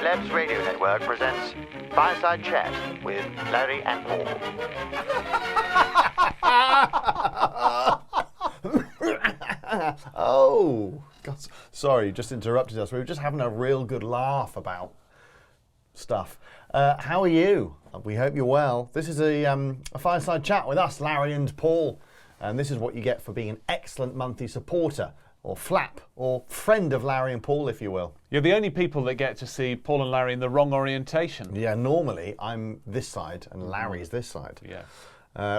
Celebs Radio Network presents Fireside Chat with Larry and Paul. Oh, God, sorry, just interrupted us. We were just having a real good laugh about stuff. How are you? We hope you're well. This is a Fireside Chat with us, Larry and Paul. And this is what you get for being an excellent monthly supporter, or flap, or friend of Larry and Paul, if you will. You're the only people that get to see Paul and Larry in the wrong orientation. Yeah, normally I'm this side and Larry's this side. Yeah.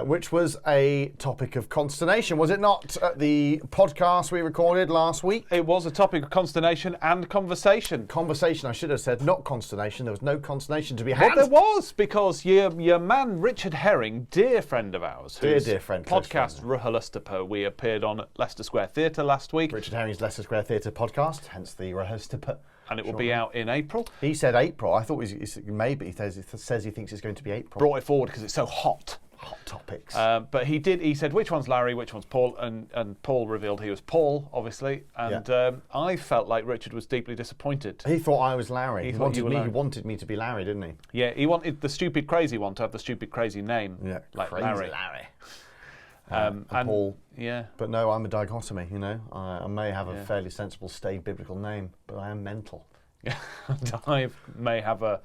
Which was a topic of consternation, was it not, at the podcast we recorded last week? It was a topic of consternation and conversation. Conversation, I should have said, not consternation. There was no consternation to be had. Well, there was, because your man Richard Herring, dear friend of ours, Dear friend, close podcast Ruhalustapa, we appeared on Leicester Square Theatre last week. Richard Herring's Leicester Square Theatre podcast, hence the Ruhalustapa. And it will be out in April. He said April. I thought it was maybe. He says he thinks it's going to be April. Brought it forward because it's so hot. Hot topics. But he said, which one's Larry, which one's Paul? And Paul revealed he was Paul, obviously. And I felt like Richard was deeply disappointed. He thought I was Larry. He wanted me to be Larry, didn't he? Yeah, he wanted the stupid crazy one to have the stupid crazy name. Yeah, like crazy Larry. And Paul. Yeah. But no, I'm a dichotomy, you know. I may have a fairly sensible, staid biblical name, but I am mental. I may have a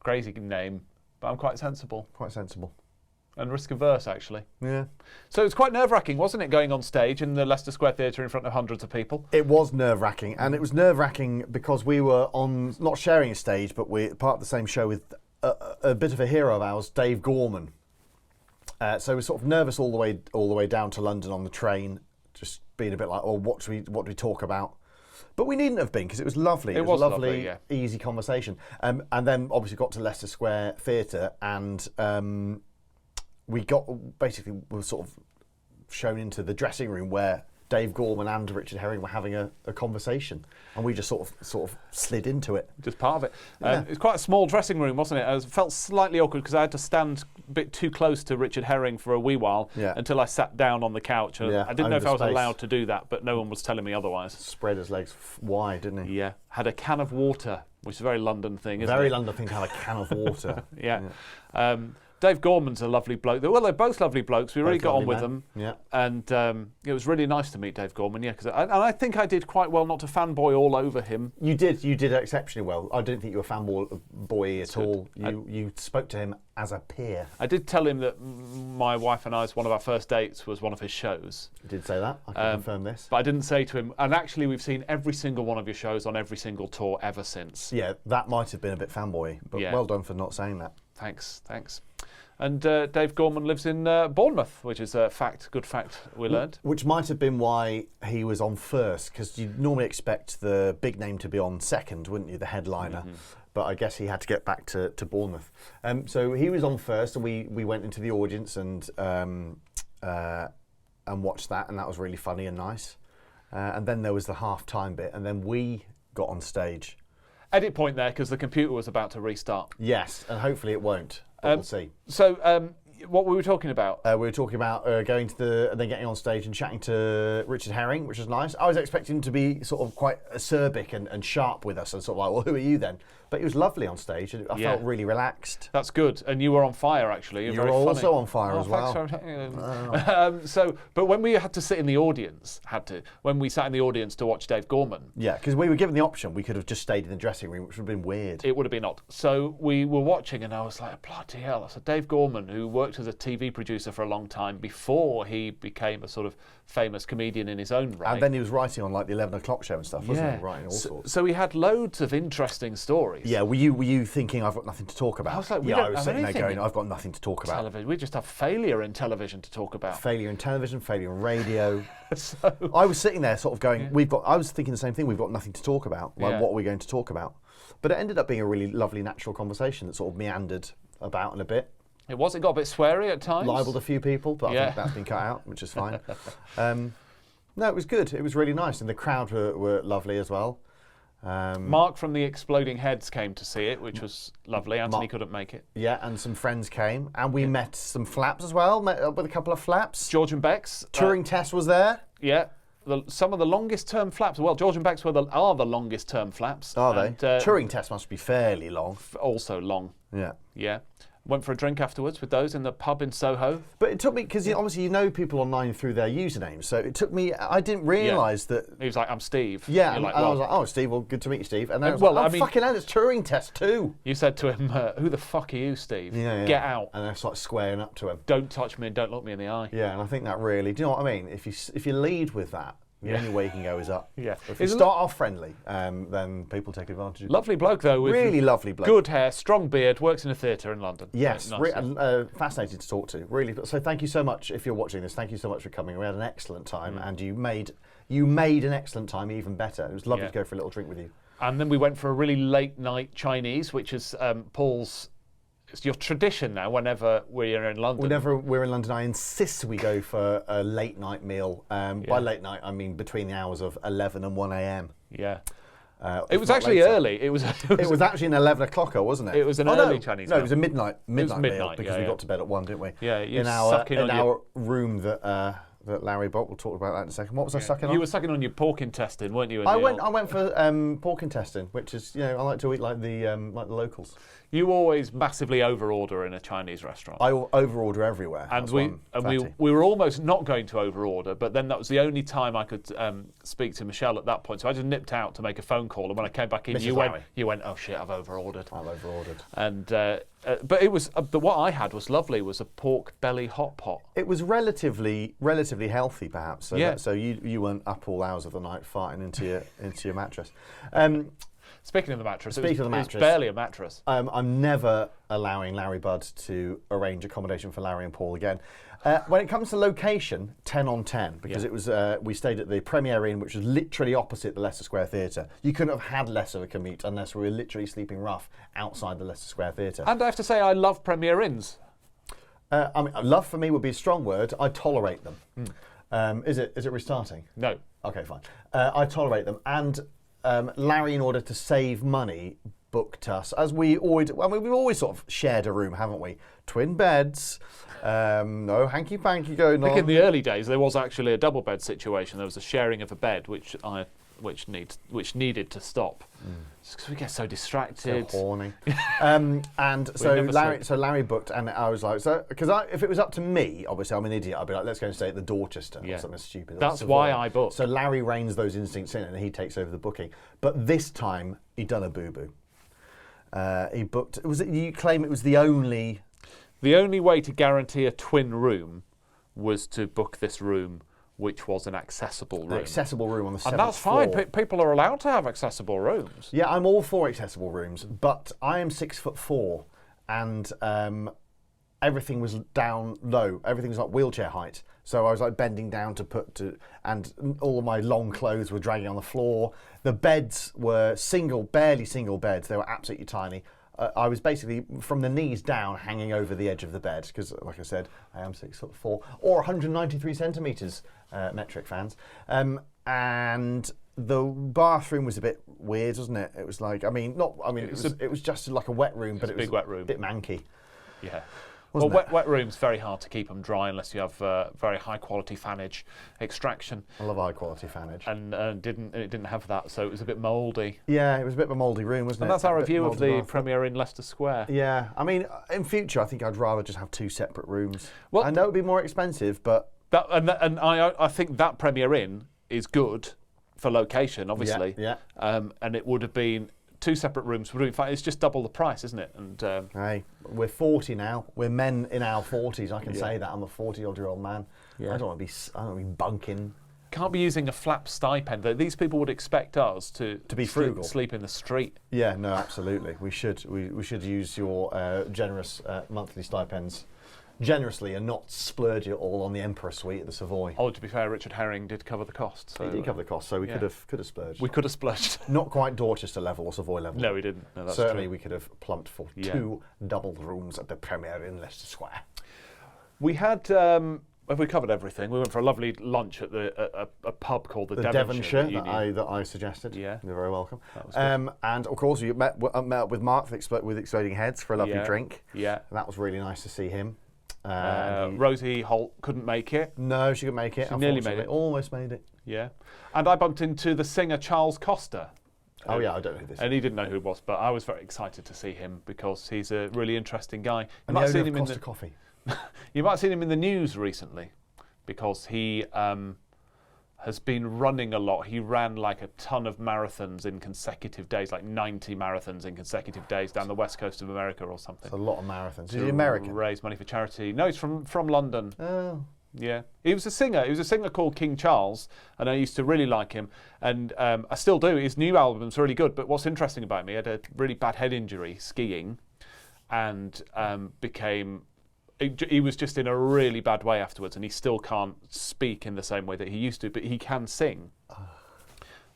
crazy name, but I'm quite sensible. Quite sensible. And risk-averse, actually. Yeah. So it was quite nerve-wracking, wasn't it, going on stage in the Leicester Square Theatre in front of hundreds of people? It was nerve-wracking, and it was nerve-wracking because we were on, not sharing a stage, but we're part of the same show with a bit of a hero of ours, Dave Gorman. So we're sort of nervous all the way down to London on the train, just being a bit like, oh, what do we talk about? But we needn't have been, because it was lovely. It was a lovely, easy conversation. And then obviously got to Leicester Square Theatre, and we were sort of shown into the dressing room where Dave Gorman and Richard Herring were having a conversation, and we just sort of slid into it. Just part of it. It was quite a small dressing room, wasn't it? It felt slightly awkward because I had to stand a bit too close to Richard Herring for a wee while until I sat down on the couch. I didn't know if I was allowed to do that, but no one was telling me otherwise. Spread his legs wide, didn't he? Yeah. Had a can of water, which is a very London thing, isn't it? Very London thing to have a can of water. Yeah. Dave Gorman's a lovely bloke. Well, they're both lovely blokes. We really got on with them. Yeah. And it was really nice to meet Dave Gorman, and I think I did quite well not to fanboy all over him. You did exceptionally well. I didn't think you were fanboy at all. You spoke to him as a peer. I did tell him that my wife and I's one of our first dates was one of his shows. You did say that. I can confirm this. But I didn't say to him, and actually we've seen every single one of your shows on every single tour ever since. Yeah, that might have been a bit fanboy, but well done for not saying that. Thanks. And Dave Gorman lives in Bournemouth, which is a good fact we learned. Which might have been why he was on first, because you'd normally expect the big name to be on second, wouldn't you, the headliner? Mm-hmm. But I guess he had to get back to Bournemouth. So he was on first, and we went into the audience and watched that, and that was really funny and nice. And then there was the half-time bit, and then we got on stage. Edit point there, because the computer was about to restart. Yes, and hopefully it won't. But we'll see. So, what were we talking about? We were talking about going to and then getting on stage and chatting to Richard Herring, which was nice. I was expecting him to be sort of quite acerbic and sharp with us, and sort of like, well, who are you then? But he was lovely on stage, and I felt really relaxed. That's good. And you were on fire, actually. You were also on fire as well. But when we had to sit in the audience, when we sat in the audience to watch Dave Gorman. Yeah, because we were given the option. We could have just stayed in the dressing room, which would have been weird. It would have been odd. So we were watching, and I was like, bloody hell. So Dave Gorman, who worked as a TV producer for a long time before he became a sort of famous comedian in his own right. And then he was writing on like the 11 o'clock show and stuff, wasn't he? Writing all sorts. So he had loads of interesting stories. Yeah, were you thinking I've got nothing to talk about? I was like, I was sitting there going, I've got nothing to talk about. Television. We just have failure in television to talk about. Failure in television, failure in radio. I was sitting there sort of going, I was thinking the same thing, we've got nothing to talk about. Like, what are we going to talk about? But it ended up being a really lovely, natural conversation that sort of meandered about in a bit. It got a bit sweary at times. Libelled a few people, but I think that's been cut out, which is fine. No, it was good. It was really nice, and the crowd were lovely as well. Mark from the Exploding Heads came to see it, which was lovely. Anthony couldn't make it. Yeah, and some friends came, and we met some flaps as well. Met up with a couple of flaps. George and Bex. Turing Tess was there. Yeah. some of the longest term flaps. Well, George and Beck's are the longest term flaps. Are they? Turing tests must be fairly long. Also long. Yeah. Yeah. Went for a drink afterwards with those in the pub in Soho. But it took me, because obviously you know people online through their usernames, so it took me, I didn't realise that... He was like, I'm Steve. Yeah, and I was like, oh, Steve, well, good to meet you, Steve. And then I was like, fucking hell, it's Turing test too. You said to him, who the fuck are you, Steve? Yeah. Get out. And I was like squaring up to him. Don't touch me and don't look me in the eye. Yeah, and I think that really, do you know what I mean? If you lead with that, the only way you can go is up. Yeah. If you start off friendly, then people take advantage of it. Lovely bloke, though. With really lovely bloke. Good hair, strong beard, works in a theatre in London. Yes, nice. Fascinating to talk to. Really. So thank you so much, if you're watching this, thank you so much for coming. We had an excellent time, and you made an excellent time even better. It was lovely to go for a little drink with you. And then we went for a really late night Chinese, which is Paul's... It's your tradition now whenever we're in London. Whenever we're in London, I insist we go for a late night meal. By late night, I mean between the hours of 11 and 1 a.m. Yeah. It was actually early. It was actually an 11 o'clocker, wasn't it? It was an early Chinese meal. No, it was a midnight meal because we got to bed at 1, didn't we? Yeah, in our room that Larry bought. We'll talk about that in a second. What was I sucking on? You were sucking on your pork intestine, weren't you? I went for pork intestine, which is, I like to eat like the locals. You always massively overorder in a Chinese restaurant. I overorder everywhere. And we were almost not going to overorder, but then that was the only time I could speak to Michelle at that point. So I just nipped out to make a phone call, and when I came back in, you went, oh shit, I've overordered. I've overordered. And but it was what I had was lovely. Was a pork belly hot pot. It was relatively healthy, perhaps. So so you weren't up all hours of the night farting into your mattress. Speaking of the mattress, it was barely a mattress. I'm never allowing Larry Budd to arrange accommodation for Larry and Paul again. When it comes to location, 10 on 10, because it was we stayed at the Premier Inn, which was literally opposite the Leicester Square Theatre. You couldn't have had less of a commute unless we were literally sleeping rough outside the Leicester Square Theatre. And I have to say, I love Premier Inns. I mean, love for me would be a strong word. I tolerate them. Is it restarting? No. Okay, fine. I tolerate them. And Larry, in order to save money, booked us, as we always... I mean, we've always sort of shared a room, haven't we? Twin beds, no hanky-panky going on. I think in the early days, there was actually a double bed situation. There was a sharing of a bed, which needed to stop. Because we get so distracted. So horny. So Larry booked, and I was like, because if it was up to me, obviously I'm an idiot, I'd be like, let's go and stay at the Dorchester or something stupid. That's why I booked. So Larry reins those instincts in, and he takes over the booking. But this time, he'd done a boo-boo. He booked. You claim it was the only... The only way to guarantee a twin room was to book this room, which was an accessible room. An accessible room on the 7th floor. And that's fine. People are allowed to have accessible rooms. Yeah, I'm all for accessible rooms, but I am 6'4", and everything was down low. Everything was like wheelchair height. So I was like bending down and all of my long clothes were dragging on the floor. The beds were barely single beds. They were absolutely tiny. I was basically from the knees down, hanging over the edge of the bed because, like I said, I am 6'4" or 193 centimetres, metric fans. And the bathroom was a bit weird, wasn't it? It was like, it was just like a wet room, but it was a big wet room, a bit manky. Yeah. Well, wet rooms, very hard to keep them dry unless you have very high quality fannage extraction. I love high quality fannage. And it didn't have that, so it was a bit mouldy. Yeah, it was a bit of a mouldy room, wasn't it? And that's our review of the Premier in Leicester Square. Yeah, I mean, in future, I think I'd rather just have 2 separate rooms. Well, I know it would be more expensive, but... I think that Premier Inn is good for location, obviously. Yeah. And it would have been... 2 separate rooms. It's just double the price, isn't it? And hey, we're 40 now. We're men in our 40s. I can say that. I'm a 40-odd-year-old man. Yeah. I don't want to be bunking. Can't be using a flap stipend. These people would expect us to be frugal, sleep in the street. Yeah, no, absolutely. We should use your generous monthly stipends generously and not splurge it all on the Emperor Suite at the Savoy. Oh, to be fair, Richard Herring did cover the cost. So, he did cover the cost, so we could have splurged. We could have splurged. Not quite Dorchester level or Savoy level. No, we didn't. No, that's certainly true. We could have plumped for 2 double rooms at the Premier in Leicester Square. We had... have we covered everything? We went for a lovely lunch at a pub called the Devonshire that I suggested. Yeah, you're very welcome. That was good. And of course, you met up with Mark with Exploding Heads for a lovely drink. Yeah, and that was really nice to see him. Rosie Holt couldn't make it. No, she couldn't make it. She nearly made it. Almost made it. Yeah. And I bumped into the singer Charles Costa. Oh yeah, I don't know who this is. And he didn't know who it was, but I was very excited to see him because he's a really interesting guy. You And might have the seen owner him of in Costa Coffee. You might have seen him in the news recently because he has been running a lot. He ran like a ton of marathons in consecutive days, like 90 marathons in consecutive days down the west coast of America or something. It's a lot of marathons. Is he American? Raise money for charity. No, he's from London. Oh. Yeah, he was a singer. He was a singer called King Charles, and I used to really like him, and I still do. His new album's really good. But what's interesting about me, he had a really bad head injury skiing, and he was just in a really bad way afterwards, and he still can't speak in the same way that he used to, but he can sing.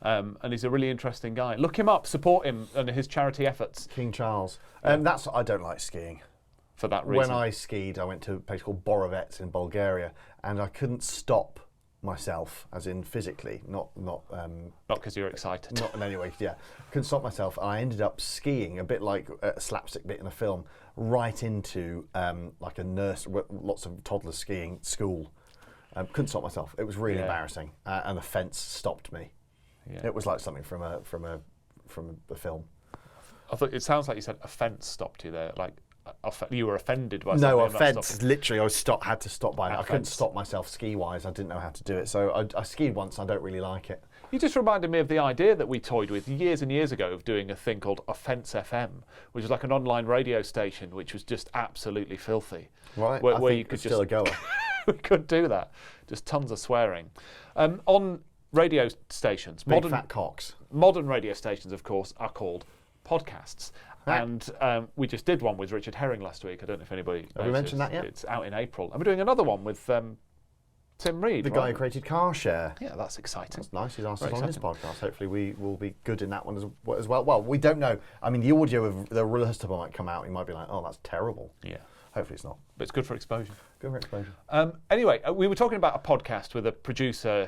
And he's a really interesting guy. Look him up, support him and his charity efforts. King Charles. I don't like skiing. For that reason. When I skied, I went to a place called Borovets in Bulgaria, and I couldn't stop myself, as in physically, not because you're excited. Not in any way, yeah. Couldn't stop myself, and I ended up skiing, a bit like a slapstick bit in a film, right into like a nurse, lots of toddlers skiing school. Couldn't stop myself. It was really embarrassing, and the fence stopped me. Yeah. It was like something from a film. I thought it sounds like you said a fence stopped you there, like. You were offended by something. No, offence. Literally, had to stop by it. I couldn't stop myself ski-wise. I didn't know how to do it. So I skied once. I don't really like it. You just reminded me of the idea that we toyed with years and years ago of doing a thing called Offence FM, which was like an online radio station, which was just absolutely filthy. Right. Where you could still a goer. We could do that. Just tons of swearing. On radio stations, Fat Cox. Modern radio stations, of course, are called podcasts. And we just did one with Richard Herring last week. I don't know if anybody Have we mentioned that yet? It's out in April. And we're doing another one with Tim Reed. The guy who created Car Share. Yeah, that's exciting. That's nice. He's asked us on his podcast. Hopefully we will be good in that one as well. Well, we don't know. I mean, the audio of the rehearsal might come out. You might be like, oh, that's terrible. Yeah. Hopefully it's not. But it's good for exposure. Good for exposure. Anyway, we were talking about a podcast with a producer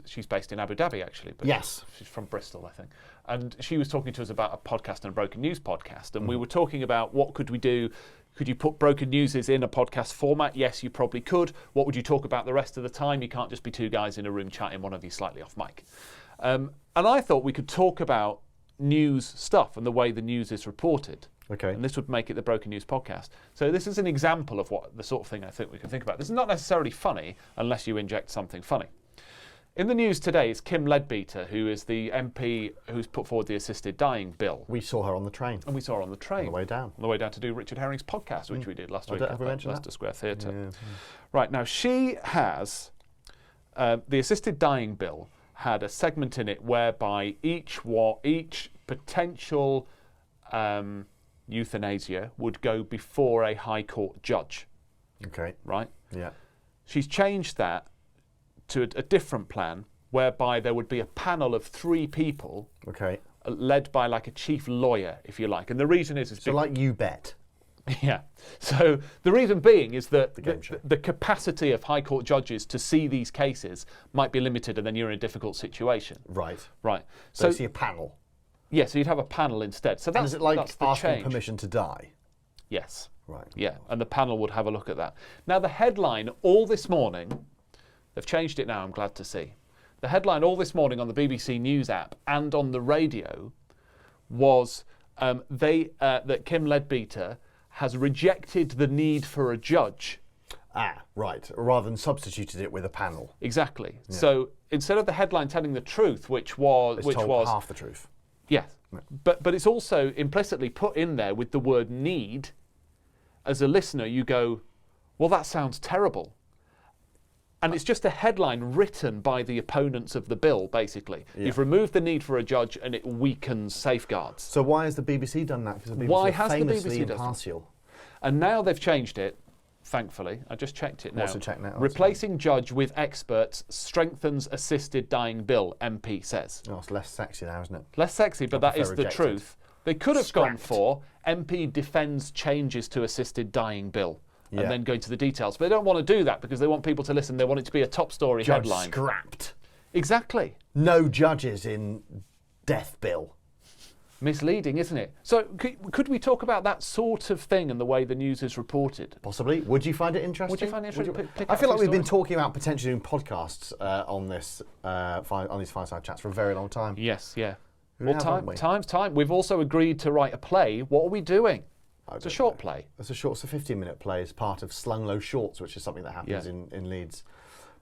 she's based in Abu Dhabi, actually. But yes. She's from Bristol, I think. And she was talking to us about a podcast and a broken news podcast. And we were talking about what could we do. Could you put broken news in a podcast format? Yes, you probably could. What would you talk about the rest of the time? You can't just be two guys in a room chatting, one of you slightly off mic. And I thought we could talk about news stuff and the way the news is reported. Okay. And this would make it the Broken News podcast. So this is an example of what the sort of thing I think we can think about. This is not necessarily funny unless you inject something funny. In the news today is Kim Leadbeater, who is the MP who's put forward the assisted dying bill. We saw her on the train. And we saw her on the train. On the way down. On the way down to do Richard Herring's podcast, which we did last week at Leicester Square Theatre. Yeah. Right, now she has, the assisted dying bill had a segment in it whereby each potential euthanasia would go before a High Court judge. Okay. Right? Yeah. She's changed that to a different plan whereby there would be a panel of 3 people. Okay. Led by like a chief lawyer, if you like. And the reason is... So like You Bet. Yeah. So the reason being is that the capacity of High Court judges to see these cases might be limited, and then you're in a difficult situation. Right. Right. So you see a panel. Yeah, so you'd have a panel instead. So that's, and is it like asking change. Permission to die? Yes. Right. Yeah, and the panel would have a look at that. Now, the headline all this morning, they've changed it now, I'm glad to see. The headline all this morning on the BBC News app and on the radio was that Kim Leadbeater has rejected the need for a judge. Ah, right. Rather than substituted it with a panel. Exactly. Yeah. So instead of the headline telling the truth, which was half the truth. Yes. Yeah. But it's also implicitly put in there with the word need. As a listener, you go, well, that sounds terrible. And it's just a headline written by the opponents of the bill, basically. Yeah. You've removed the need for a judge and it weakens safeguards. So why has the BBC done that? Because the BBC why has famously the BBC impartial. And now they've changed it, thankfully. I just checked it now. What's it checked now? Replacing judge with experts strengthens assisted dying bill, MP says. Oh, it's less sexy now, isn't it? Less sexy, but that is the truth. They could have gone for MP defends changes to assisted dying bill. And then go into the details. But they don't want to do that because they want people to listen. They want it to be a top story headline. Scrapped. Exactly. No judges in death bill. misleading, isn't it? So could we talk about that sort of thing and the way the news is reported? Possibly. Would you find it interesting? Would you find it interesting? I feel like we've been talking about potentially doing podcasts on these Fireside Chats for a very long time. Yes, yeah. Well, time's time. We've also agreed to write a play. What are we doing? It's a short play. It's a 15-minute play as part of Slung Low Shorts, which is something that happens in Leeds.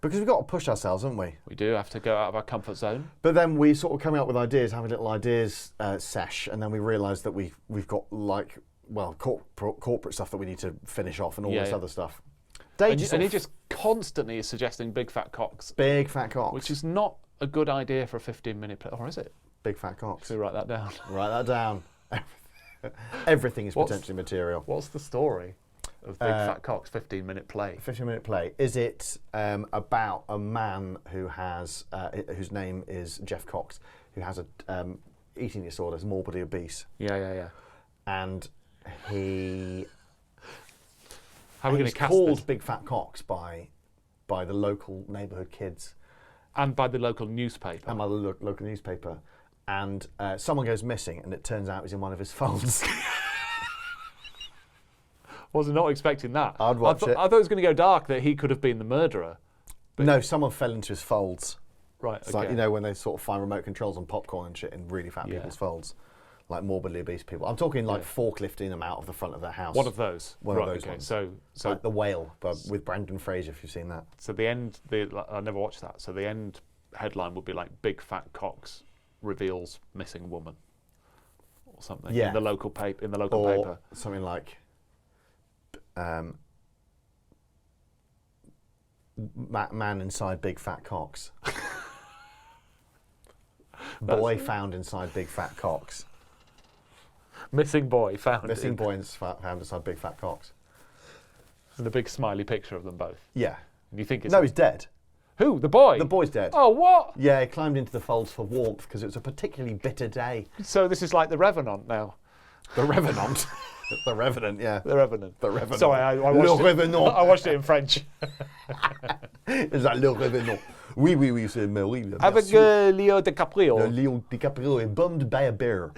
Because we've got to push ourselves, haven't we? We do have to go out of our comfort zone. But then we sort of coming up with ideas, having a little ideas sesh, and then we realise that we've got corporate stuff that we need to finish off and all this other stuff. And he just constantly is suggesting Big Fat Cox. Big Fat Cox. Which is not a good idea for a 15-minute play, or is it? Big Fat Cox. So write that down. Write that down. Everything is potentially material. What's the story of Big Fat Cox 15-minute play? 15-minute play. Is it about a man who has whose name is Jeff Cox, who has a eating disorder, is morbidly obese. Yeah. And he How are we going to cast called this? Big Fat Cox by the local neighbourhood kids. And by the local newspaper. And by the local newspaper. And someone goes missing, and it turns out it was in one of his folds. Was not expecting that. I'd watch it. I thought it was going to go dark, that he could have been the murderer. But no, someone fell into his folds. Right, It's like, when they sort of find remote controls on popcorn and shit in really fat people's folds. Like morbidly obese people. I'm talking like forklifting them out of the front of their house. One of those. One of those ones. So like The Whale, but with Brandon Fraser, if you've seen that. So I never watched that. So the end headline would be like Big Fat Cox reveals missing woman, or something. Yeah. In the local paper. Or something like man inside Big Fat Cox. Boy found inside Big Fat Cox. Missing boy found. Missing boy found inside Big Fat Cox. And a big smiley picture of them both. Yeah. And you think it's... No, he's dead. Who? The boy? The boy's dead. Oh, what? Yeah, he climbed into the folds for warmth because it was a particularly bitter day. So this is like The Revenant now. The Revenant. The Revenant, yeah. The Revenant. The Revenant. Sorry, I watched Le Revenant. I watched it in French. It's like Le Revenant. Oui, c'est oui. Avec Leo DiCaprio. Leo DiCaprio is bummed by a bear.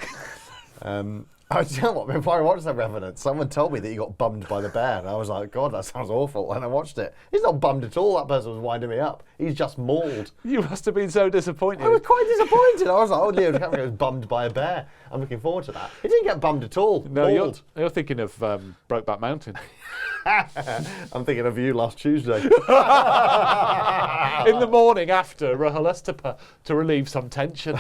I you know what, before I watched The Revenant, someone told me that he got bummed by the bear, and I was like, God, that sounds awful. And I watched it. He's not bummed at all. That person was winding me up. He's just mauled. You must have been so disappointed. I was quite disappointed. I was like, oh, Leo DiCaprio was bummed by a bear. I'm looking forward to that. He didn't get bummed at all. No, Mauled. you're thinking of Brokeback Mountain. I'm thinking of you last Tuesday. In the morning after rehearsal to relieve some tension.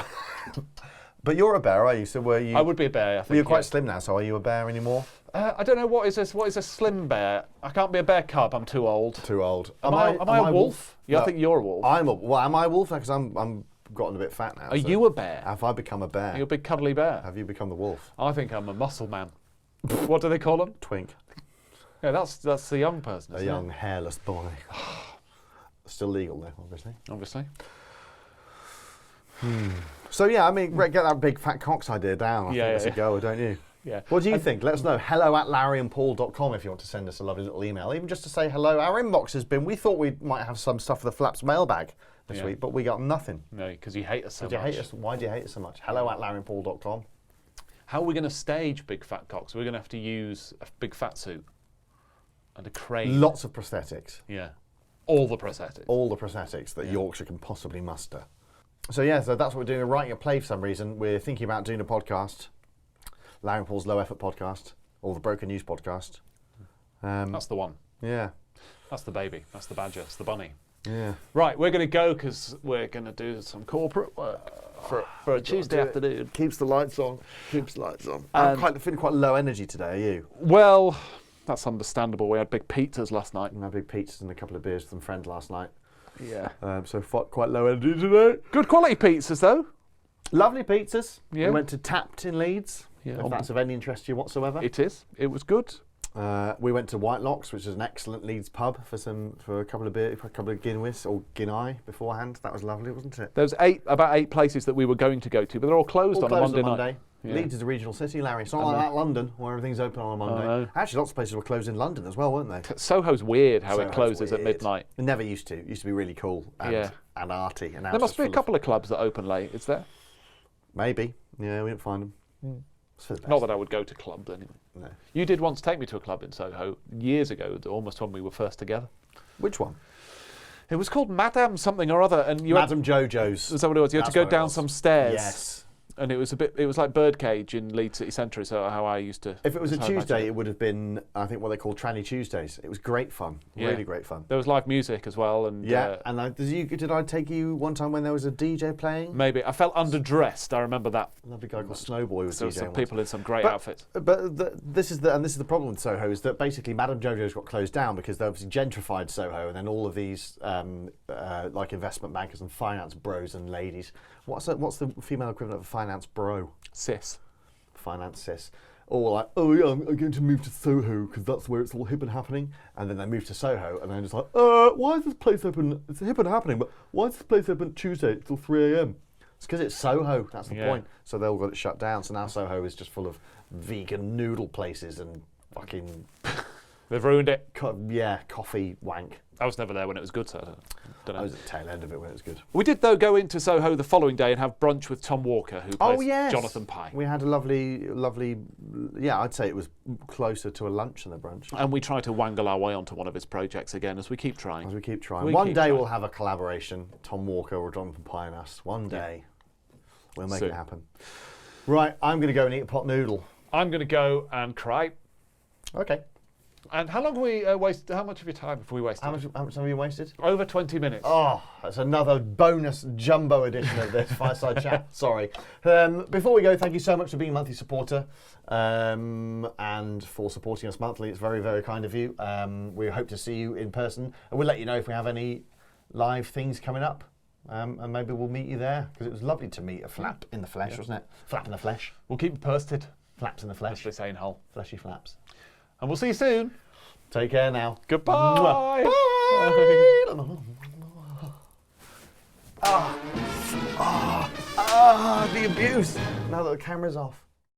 But you're a bear, are you? So were you? I would be a bear, I think. Well, you're quite slim now, so are you a bear anymore? I don't know what is a slim bear. I can't be a bear cub. I'm too old. Too old. Am I a wolf? Yeah, No, I think you're a wolf. Am I a wolf? Because I'm gotten a bit fat now. Are you a bear? Have I become a bear? You're a big cuddly bear. Have you become the wolf? I think I'm a muscle man. What do they call them? Twink. Yeah, that's the young person. A young hairless boy. Still legal though, obviously. Obviously. So yeah, I mean, get that Big Fat Cox idea down. I think that's a goer, don't you? Yeah. What do you think? Let us know. hello@larryandpaul.com if you want to send us a lovely little email, even just to say hello. Our inbox has been. We thought we might have some stuff for the Flaps mailbag this week, but we got nothing. No, because you hate us so much. You hate us? Why do you hate us so much? hello@larryandpaul.com. How are we going to stage Big Fat Cox? We're going to have to use a big fat suit and a crane. Lots of prosthetics. Yeah. All the prosthetics. All the prosthetics that Yorkshire can possibly muster. So yeah, so that's what we're doing. We're writing a play for some reason. We're thinking about doing a podcast, Larry and Paul's Low Effort podcast, or the Broken News podcast. That's the one. Yeah. That's the baby. That's the badger. It's the bunny. Yeah. Right, we're going to go because we're going to do some corporate work for a Tuesday afternoon. Keeps the lights on. Keeps the lights on. And I'm feeling quite low energy today. Are you? Well, that's understandable. We had big pizzas last night. I had big pizzas and a couple of beers with some friends last night. Yeah. So quite low energy today. Good quality pizzas though. Lovely pizzas. Yeah. We went to Tapped in Leeds. Yeah. If that's of any interest to you whatsoever. It is. It was good. We went to Whitelocks, which is an excellent Leeds pub for a couple of beer, for a couple of Guinness or Guinea beforehand. That was lovely, wasn't it? There was about eight places that we were going to go to, but they're all closed on a Monday night. Yeah. Leeds is a regional city, Larry. It's not like that London, where everything's open on a Monday. Actually, lots of places were closed in London as well, weren't they? Soho's weird how it closes at midnight. It never used to. It used to be really cool and arty. And now there must be a couple of clubs that open late, is there? Maybe. Yeah, we didn't find them. It's for the best. Not that I would go to clubs anyway. No. You did once take me to a club in Soho years ago, almost when we were first together. Which one? It was called Madame something or other, and you Madame Jojo's. Was that what it was? You had to go down some stairs. Yes. And it was like Birdcage in Leeds City Centre, so how I used to... If it was a Tuesday, it would have been, I think, what they call Tranny Tuesdays. It was great fun, really great fun. There was live music as well. And and did I take you one time when there was a DJ playing? Maybe. I felt underdressed, I remember that. A lovely guy called Snowboy was there DJing. Some people in some great outfits. But this is the problem with Soho, is that basically Madame Jojo's got closed down because they obviously gentrified Soho, and then all of these like investment bankers and finance bros and ladies. What's the female equivalent of a finance bro? Cis. Finance cis. All like, oh yeah, I'm going to move to Soho because that's where it's all hip and happening. And then they move to Soho and then just like, why is this place open? It's hip and happening, but why is this place open Tuesday till 3 a.m? It's because it's Soho, that's the point. So they all got it shut down. So now Soho is just full of vegan noodle places and fucking... They've ruined it. Coffee wank. I was never there when it was good, so I don't know. I was at the tail end of it when it was good. We did, though, go into Soho the following day and have brunch with Tom Walker, who plays Jonathan Pye. We had a lovely, I'd say it was closer to a lunch than a brunch. And we tried to wangle our way onto one of his projects again, as we keep trying. One day we'll have a collaboration, Tom Walker or Jonathan Pye and us. One day. We'll make it happen. Right, I'm going to go and eat a pot noodle. I'm going to go and cry. Okay. And how long have we wasted? How much of your time have we wasted? How much have you wasted? Over 20 minutes. Oh, that's another bonus jumbo edition of this Fireside Chat. Sorry. Before we go, thank you so much for being a monthly supporter and for supporting us monthly. It's very, very kind of you. We hope to see you in person. And we'll let you know if we have any live things coming up. And maybe we'll meet you there, because it was lovely to meet a flap in the flesh, wasn't it? Flap in the flesh. We'll keep you posted. Flaps in the flesh. As they say in Hull. Fleshy flaps. And we'll see you soon. Take care now. Goodbye. Bye. The abuse. Now that the camera's off.